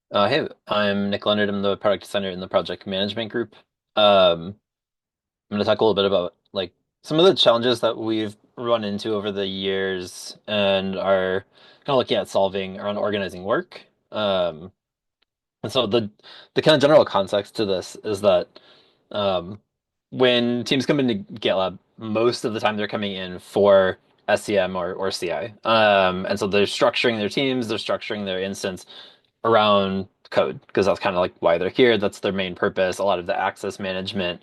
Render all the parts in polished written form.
Hey, I'm Nick Leonard. I'm the product designer in the project management group. I'm going to talk a little bit about some of the challenges that we've run into over the years and are kind of looking at solving around organizing work. And so the kind of general context to this is that um, when teams come into GitLab, most of the time they're coming in for SCM or CI. And so they're structuring their teams, they're structuring their instance around code because that's kind of like why they're here. That's their main purpose. A lot of the access management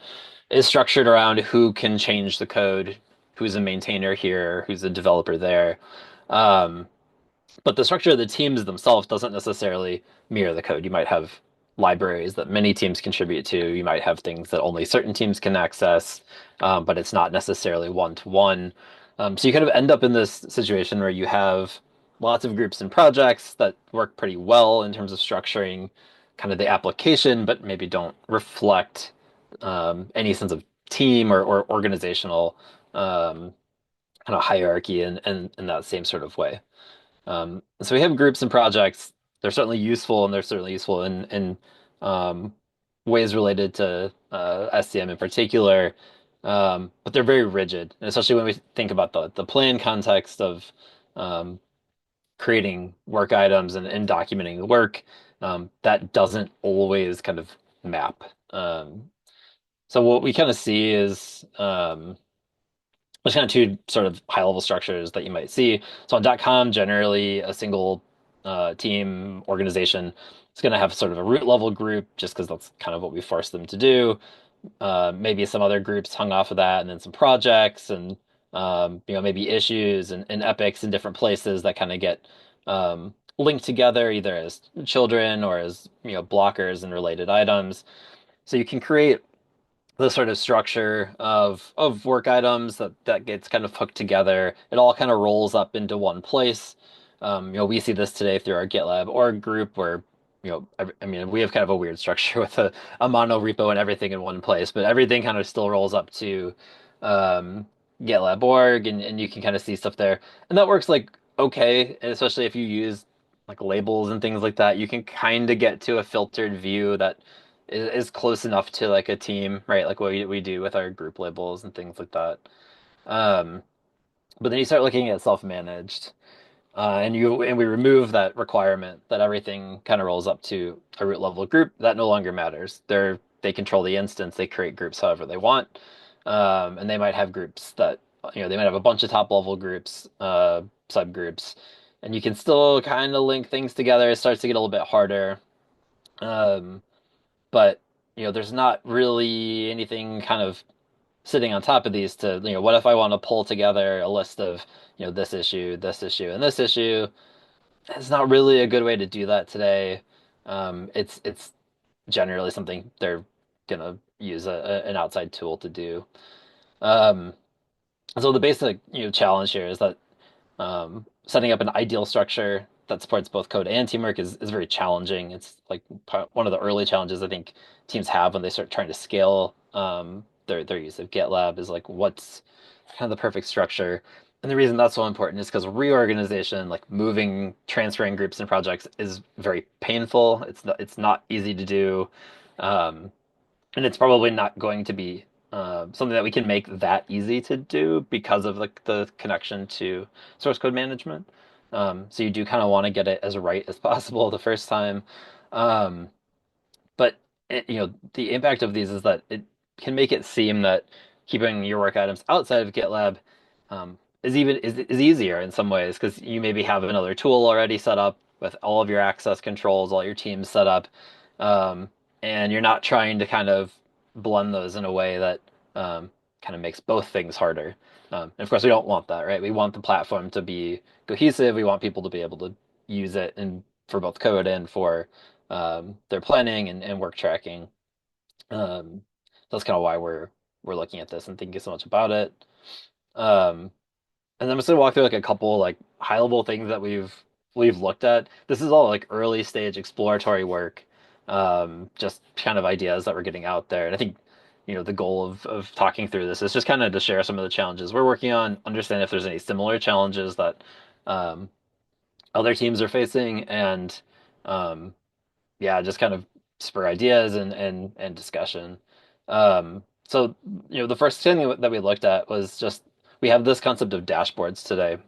is structured around who can change the code, who's a maintainer here, who's a developer there. Um, but the structure of the teams themselves doesn't necessarily mirror the code. You might have libraries that many teams contribute to. You might have things that only certain teams can access, but it's not necessarily one to one. So you kind of end up in this situation where you have lots of groups and projects that work pretty well in terms of structuring kind of the application, but maybe don't reflect any sense of team or organizational kind of hierarchy in that same sort of way. So we have groups and projects. They're certainly useful, and they're certainly useful in ways related to SCM in particular. But they're very rigid, and especially when we think about the plan context of um, creating work items and documenting the work. That doesn't always kind of map. So what we kind of see is there's kind of two sort of high level structures that you might see. So on .com, generally a single team organization is going to have sort of a root level group just because that's kind of what we force them to do. Maybe some other groups hung off of that, and then some projects and maybe issues and epics in different places that kind of get linked together either as children or as blockers and related items. So you can create the sort of structure of work items that gets kind of hooked together. It all kind of rolls up into one place. We see this today through our GitLab org group where, I mean, we have kind of a weird structure with a mono repo and everything in one place, but everything kind of still rolls up to um, GitLab org, and you can kind of see stuff there. And that works like okay, and especially if you use like labels and things like that, you can kind of get to a filtered view that is close enough to like a team, right? Like what we do with our group labels and things like that. Um, but then you start looking at self-managed, and we remove that requirement that everything kind of rolls up to a root level group. That no longer matters. They control the instance. They create groups however they want, and they might have groups that they might have a bunch of top level groups, subgroups, and you can still kind of link things together. It starts to get a little bit harder. Um, but there's not really anything kind of sitting on top of these to, what if I want to pull together a list of, this issue, and this issue? It's not really a good way to do that today. It's generally something they're gonna use an outside tool to do. Um, so the basic, challenge here is that setting up an ideal structure that supports both code and teamwork is very challenging. It's like one of the early challenges I think teams have when they start trying to scale their use of GitLab is like what's kind of the perfect structure. And the reason that's so important is because reorganization, like moving, transferring groups and projects, is very painful. It's not easy to do. Um, and it's probably not going to be something that we can make that easy to do because of the connection to source code management. So you do kind of want to get it as right as possible the first time. Um, but the impact of these is that it can make it seem that keeping your work items outside of GitLab is easier in some ways because you maybe have another tool already set up with all of your access controls, all your teams set up, um, and you're not trying to kind of blend those in a way that kind of makes both things harder. And of course, we don't want that, right? We want the platform to be cohesive. We want people to be able to use it and for both code and for their planning and work tracking. Um, that's kind of why we're looking at this and thinking so much about it. Um, and I'm just gonna walk through like a couple like high level things that we've looked at. This is all like early stage exploratory work, just kind of ideas that we're getting out there. And I think the goal of talking through this is just kind of to share some of the challenges we're working on, understand if there's any similar challenges that um, other teams are facing, and um, yeah, just kind of spur ideas and discussion. So the first thing that we looked at was just we have this concept of dashboards today.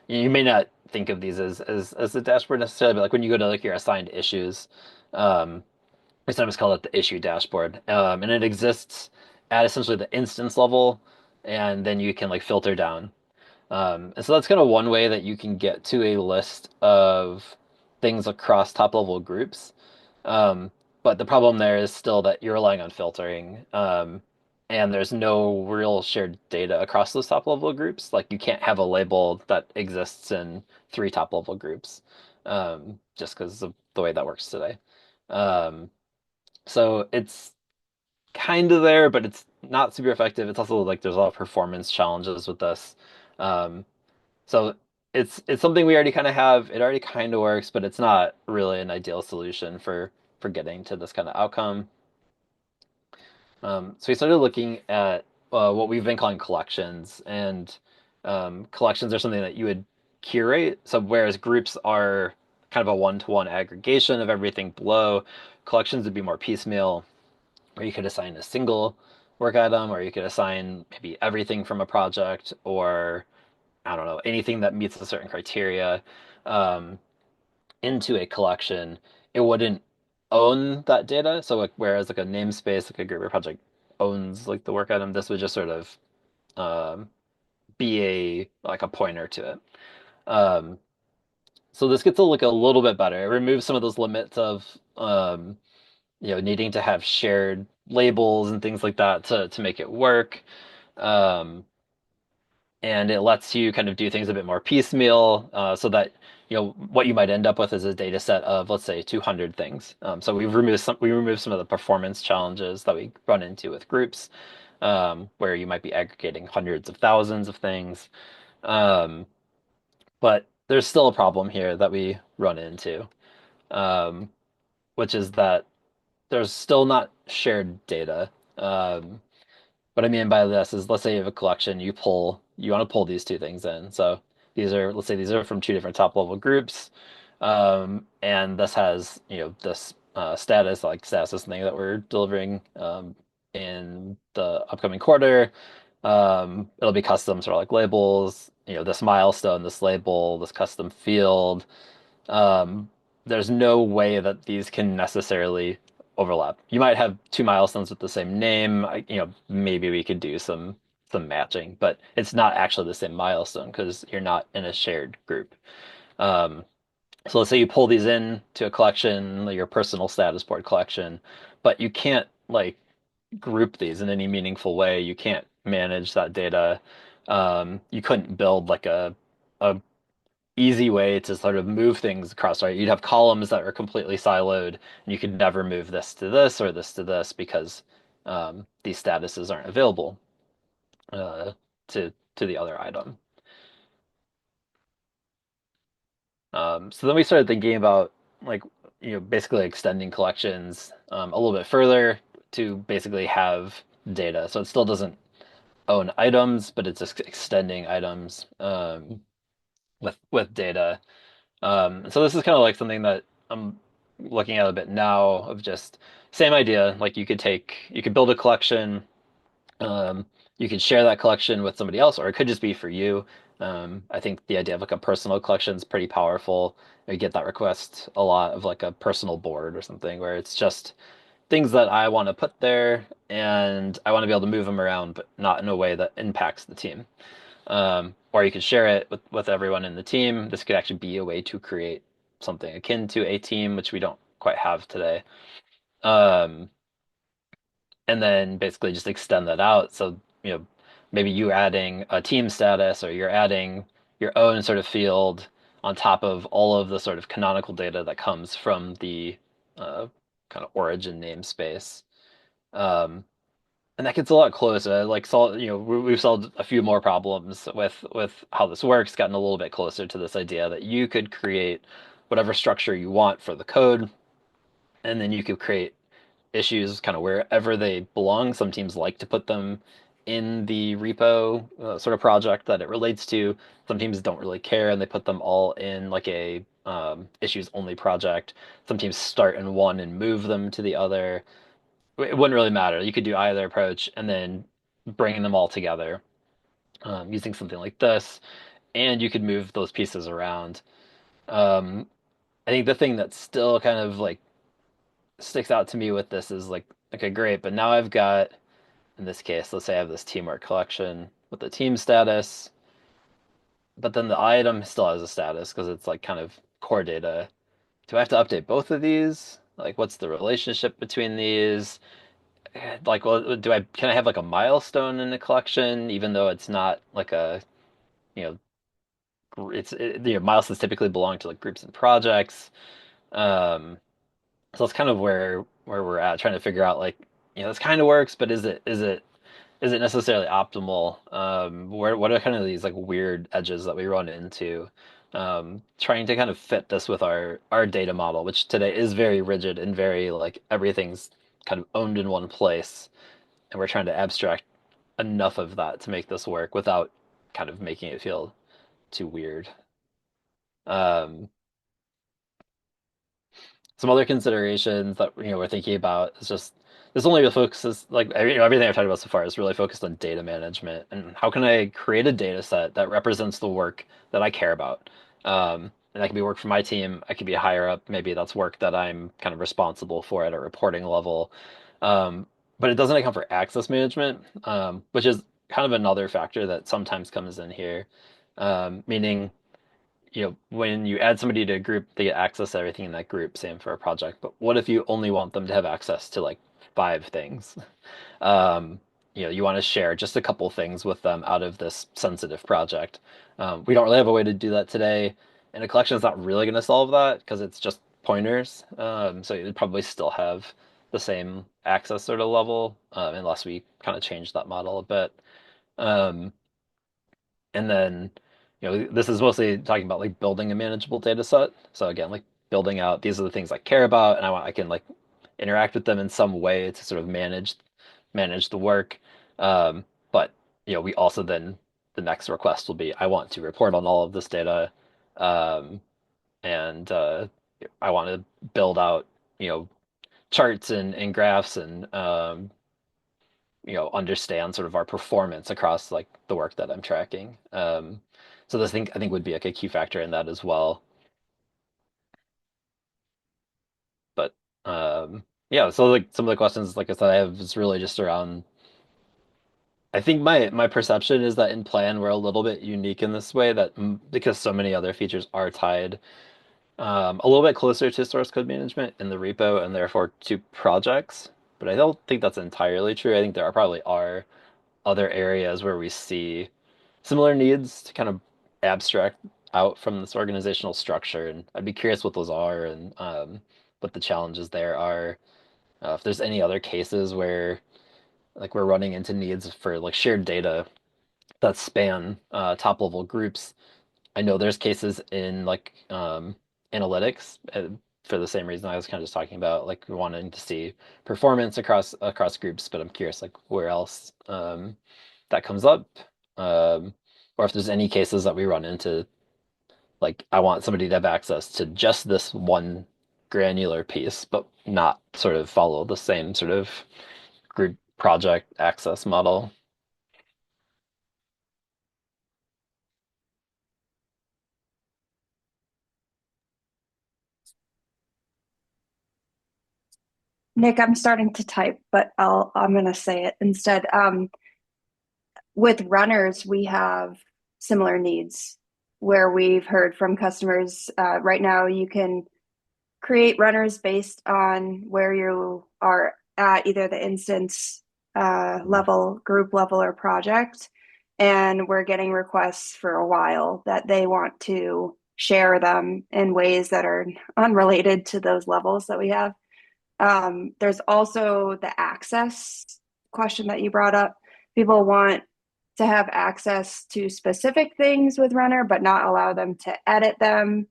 You may not think of these as a dashboard necessarily, but like when you go to like your assigned issues, um, we sometimes call it the issue dashboard, and it exists at essentially the instance level, and then you can like filter down. And so that's kind of one way that you can get to a list of things across top level groups. Um, but the problem there is still that you're relying on filtering, and there's no real shared data across those top level groups. Like you can't have a label that exists in three top level groups, just because of the way that works today. Um, so it's kind of there, but it's not super effective. It's also like there's a lot of performance challenges with this. Um, so it's something we already kind of have. It already kind of works, but it's not really an ideal solution for getting to this kind of outcome. So we started looking at what we've been calling collections, and collections are something that you would curate. So whereas groups are kind of a one-to-one aggregation of everything below, collections would be more piecemeal, where you could assign a single work item, or you could assign maybe everything from a project, or I don't know, anything that meets a certain criteria um, into a collection. It wouldn't own that data. So like, whereas like a namespace, like a group or project owns like the work item, this would just sort of um, be a like a pointer to it. Um, so this gets to look a little bit better. It removes some of those limits of needing to have shared labels and things like that to make it work. Um, and it lets you kind of do things a bit more piecemeal, so that what you might end up with is a data set of, let's say, 200 things. So we removed some of the performance challenges that we run into with groups, where you might be aggregating hundreds of thousands of things. Um, but there's still a problem here that we run into, um, which is that there's still not shared data. What I mean by this is, let's say you have a collection, you want to pull these two things in. So let's say these are from two different top level groups, and this has, this status, like status is something that we're delivering in the upcoming quarter. It'll be custom sort of like labels, this milestone, this label, this custom field. um, there's no way that these can necessarily overlap. You might have two milestones with the same name. Maybe we could do some matching, but it's not actually the same milestone because you're not in a shared group. Um, so let's say you pull these in to a collection, like your personal status board collection, but you can't like group these in any meaningful way. You can't manage that data. You couldn't build like a easy way to sort of move things across, right? You'd have columns that are completely siloed, and you could never move this to this or this to this because these statuses aren't available uh, to the other item. So then we started thinking about like basically extending collections a little bit further to basically have data. So it still doesn't own items, but it's just extending items with data. So this is kind of like something that I'm looking at a bit now of just same idea. Like you could build a collection, um, you could share that collection with somebody else, or it could just be for you. I think the idea of like a personal collection is pretty powerful. I get that request a lot of like a personal board or something where it's just things that I want to put there and I want to be able to move them around, but not in a way that impacts the team. Or you could share it with everyone in the team. This could actually be a way to create something akin to a team, which we don't quite have today. Um, and then basically just extend that out. So, maybe you adding a team status or you're adding your own sort of field on top of all of the sort of canonical data that comes from the uh, kind of origin namespace. Um, and that gets a lot closer. Like, we've solved a few more problems with how this works, gotten a little bit closer to this idea that you could create whatever structure you want for the code, and then you could create issues kind of wherever they belong. Some teams like to put them in the repo sort of project that it relates to. Some teams don't really care, and they put them all in like a issues only project. Some teams start in one and move them to the other. It wouldn't really matter. You could do either approach and then bring them all together using something like this, and you could move those pieces around. Um, I think the thing that still kind of like sticks out to me with this is like, okay, great, but now I've got, in this case, let's say I have this teamwork collection with the team status, but then the item still has a status because it's like kind of core data. Do I have to update both of these? Like, what's the relationship between these? Like, well, can I have like a milestone in the collection, even though it's not like a, you know, milestones typically belong to like groups and projects. Um, so that's kind of where we're at, trying to figure out like, this kind of works, but is it necessarily optimal? What are kind of these like weird edges that we run into? Trying to kind of fit this with our data model, which today is very rigid and very like everything's kind of owned in one place, and we're trying to abstract enough of that to make this work without kind of making it feel too weird. Um, some other considerations that we're thinking about is just this only focuses like everything I've talked about so far is really focused on data management and how can I create a data set that represents the work that I care about. And that can be work for my team. I could be higher up. Maybe that's work that I'm kind of responsible for at a reporting level. Um, but it doesn't account for access management, which is kind of another factor that sometimes comes in here. Meaning when you add somebody to a group, they get access to everything in that group, same for a project. But what if you only want them to have access to like five things? Um, you want to share just a couple things with them out of this sensitive project. We don't really have a way to do that today, and a collection is not really going to solve that because it's just pointers. So you'd probably still have the same access sort of level, unless we kind of change that model a bit. Um, and then, this is mostly talking about like building a manageable data set. So again, like building out these are the things I care about, and I can like interact with them in some way to sort of manage the work. But we also then the next request will be I want to report on all of this data, um, and I want to build out you know charts and graphs and understand sort of our performance across like the work that I'm tracking. So this thing I think would be like a key factor in that as well. But yeah, so like some of the questions, like I said, I have is really just around. I think my perception is that in plan we're a little bit unique in this way that because so many other features are tied a little bit closer to source code management in the repo and therefore to projects. But I don't think that's entirely true. I think there probably are other areas where we see similar needs to kind of abstract out from this organizational structure. And I'd be curious what those are and what the challenges there are. If there's any other cases where like we're running into needs for like shared data that span top level groups. I know there's cases in like analytics for the same reason I was kind of just talking about, like wanting to see performance across groups. But I'm curious, like where else that comes up, or if there's any cases that we run into, like I want somebody to have access to just this one granular piece, but not sort of follow the same sort of group project access model. Nick, I'm starting to type, but I'm gonna say it instead. With runners, we have similar needs where we've heard from customers. Right now, you can create runners based on where you are at either the instance level, group level, or project. And we're getting requests for a while that they want to share them in ways that are unrelated to those levels that we have. There's also the access question that you brought up. People want to have access to specific things with Runner, but not allow them to edit them.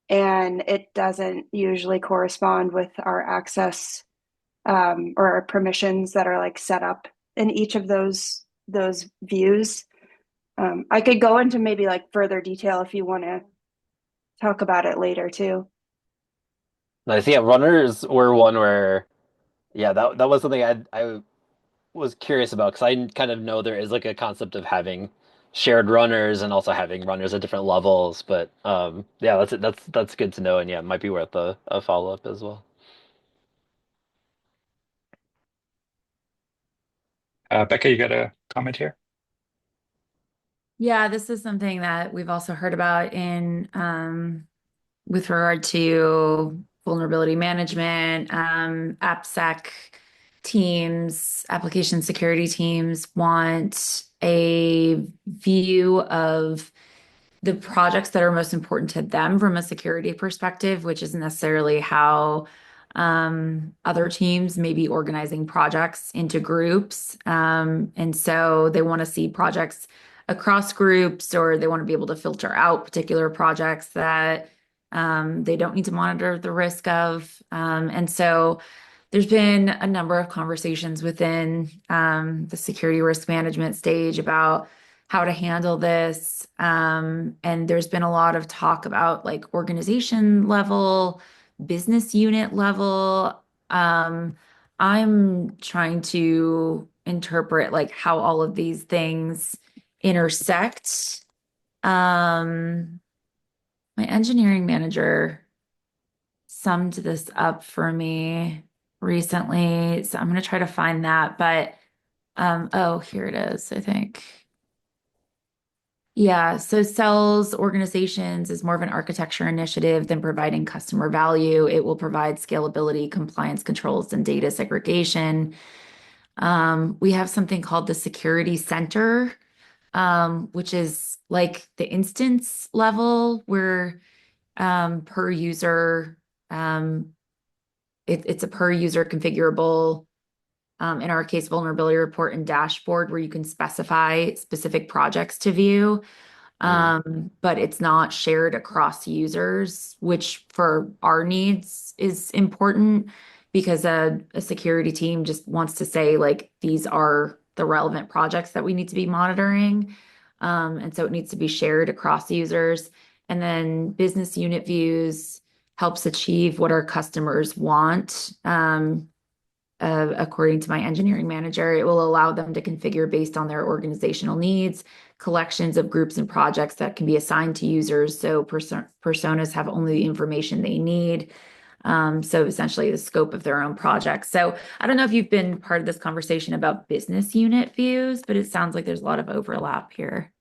And it doesn't usually correspond with our access or our permissions that are like set up in each of those views. I could go into maybe like further detail if you want to talk about it later too. Nice. Yeah, runners were one where yeah, that was something I was curious about because I kind of know there is like a concept of having shared runners and also having runners at different levels. But yeah, that's good to know, and yeah, it might be worth a follow up as well. Becca, you got a comment here? Yeah, this is something that we've also heard about in with regard to vulnerability management, AppSec teams, application security teams want a view of the projects that are most important to them from a security perspective, which isn't necessarily how other teams may be organizing projects into groups. And so they want to see projects across groups, or they want to be able to filter out particular projects that they don't need to monitor the risk of. And so there's been a number of conversations within the security risk management stage about how to handle this. And there's been a lot of talk about like organization level, business unit level. Um, I'm trying to interpret like how all of these things intersect. Um, my engineering manager summed this up for me recently, so I'm going to try to find that. But oh, here it is, I think. Yeah, so sales organizations is more of an architecture initiative than providing customer value. It will provide scalability, compliance controls, and data segregation. We have something called the Security Center, which is like the instance level where per user, um, it's a per user configurable, in our case, vulnerability report and dashboard where you can specify specific projects to view. Mm. But it's not shared across users, which for our needs is important because a security team just wants to say, like, these are the relevant projects that we need to be monitoring. And so it needs to be shared across users. And then business unit views helps achieve what our customers want. According to my engineering manager, it will allow them to configure based on their organizational needs, collections of groups and projects that can be assigned to users. So personas have only the information they need. So essentially the scope of their own projects. So I don't know if you've been part of this conversation about business unit views, but it sounds like there's a lot of overlap here.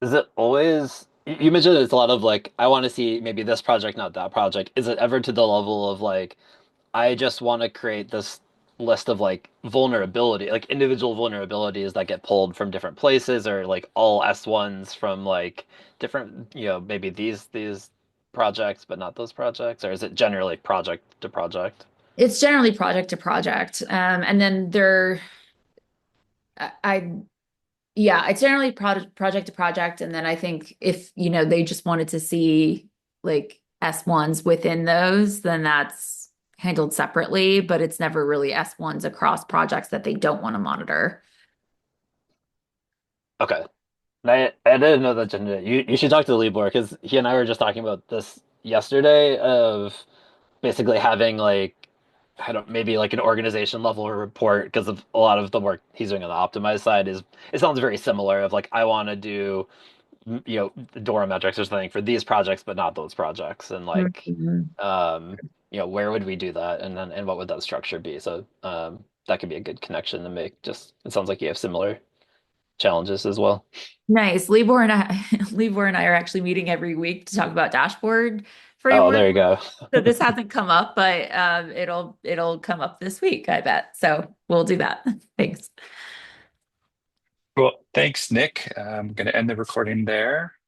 Is it always, you mentioned it's a lot of like, I want to see maybe this project, not that project. Is it ever to the level of like, I just want to create this list of like vulnerability, like individual vulnerabilities that get pulled from different places or like all S1s from like different, maybe these projects, but not those projects? Or is it generally project to project? It's generally project to project. And then I yeah, it's generally project to project. And then I think if, they just wanted to see like S1s within those, then that's handled separately, but it's never really S1s across projects that they don't want to monitor. Okay. And I didn't know that gender. You should talk to Libor because he and I were just talking about this yesterday of basically having like I don't maybe like an organization level report because of a lot of the work he's doing on the optimized side is it sounds very similar of like I want to do DORA metrics or something for these projects but not those projects and like Mhm. um where would we do that and then and what would that structure be so that could be a good connection to make just it sounds like you have similar challenges as well. Nice. Libor and I are actually meeting every week to talk about dashboard Oh, framework. there you go. So this hasn't come up, but it'll come up this week, I bet. So we'll do that. Thanks. Cool. Thanks, Nick. I'm going to end the recording there.